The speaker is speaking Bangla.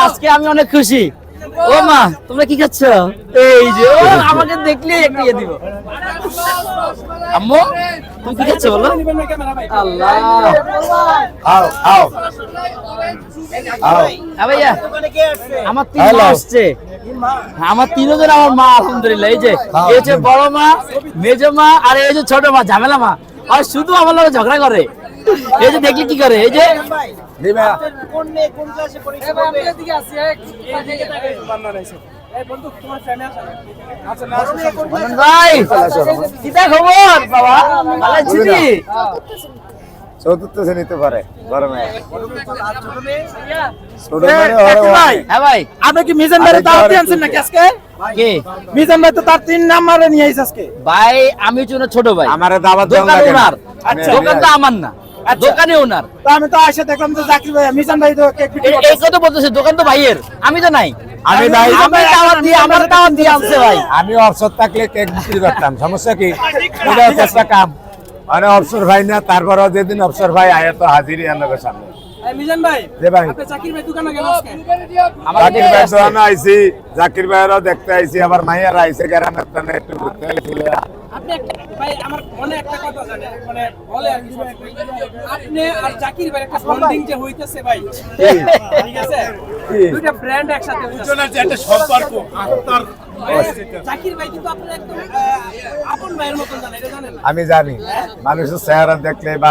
আজকে আমি অনেক খুশি। ও মা, তোমরা কি খাচ্ছ? এই যে ও আমাকে দেখলে একটু ইয়ে দিব। আম্মু, তুমি কি খাচ্ছ বলো? আল্লাহ, আও আও আও হ্যাঁ ভাইয়া, আমার তিন মা আসছে। আমার তিনজন আমার মা, আলহামদুলিল্লাহ। এই যে এই হচ্ছে বড় মা, মেজো মা, আর এই যে ছোট মা, ঝামেলা মা। আর শুধু আমার লগে ঝগড়া করে। এই যে দেখলি কি করে, এই যে দিবা ভাই কিটা খবর বাবা, ভালো আছিস? চতুর্থ শ্রেণীতে পারে গরমে ছোট ভাই, হ্যাঁ ভাই, আপনি কি মিজান ভাই দাওয়াত দিয়েছেন নাকি আজকে? কে মিজান ভাই তো তার 3 নাম্বারে নিয়ে আইছে আজকে। ভাই? আমি হচ্ছে ওনার ছোট ভাই। আমারে দাওয়াত দেন দোকান লাগে না। ওনার, আচ্ছা। দোকান তো আমার না, দোকানে ওনার। তো আমি তো আইসা দেখলাম তো জাকির ভাই মিজান ভাই তো কেক বিক্রি এই করতেছে। কথা বলতেছে, দোকান তো ভাইয়ের, আমি তো নাই। আমি নাই। আমি দাওয়াত দিয়ে, আমার দাওয়াত দিয়ে আনছে ভাই। আমি অবসর থাকলে কেক বিক্রি করতাম, সমস্যা কি? এটা হচ্ছে একটা কাম, মানে অবসর ভাই না, তারপরও যেদিন অবসর ভাই আয়া তো হাজিরই আনবে সামনে। এই মিজান ভাই, যে ভাই আপনি জাকির ভাই দোকানে গেল আজকে? জাকির ভাই দোকানে আইছি, জাকির ভাইয়েরও দেখতে আইছি, আবার মাইয়ার আইছে গ্রামের টানে একটু ঘুরতে আইছিল। আপনি একটা ভাই আমার মনে একটা কথা জানে মানে বলে আর কি, আপনি আর জাকির ভাই একটা বন্ডিং যে হইতেছে ভাই, ঠিক আছে? দুইটা ব্র্যান্ড একসাথে দুজনের যে একটা সম্পর্ক আত্মার, জাকির ভাই কিন্তু আপনার একদম আপন ভাইয়ের মতন জানেন, এটা জানেন? আমি জানি মানুষের চেহারা দেখলে বা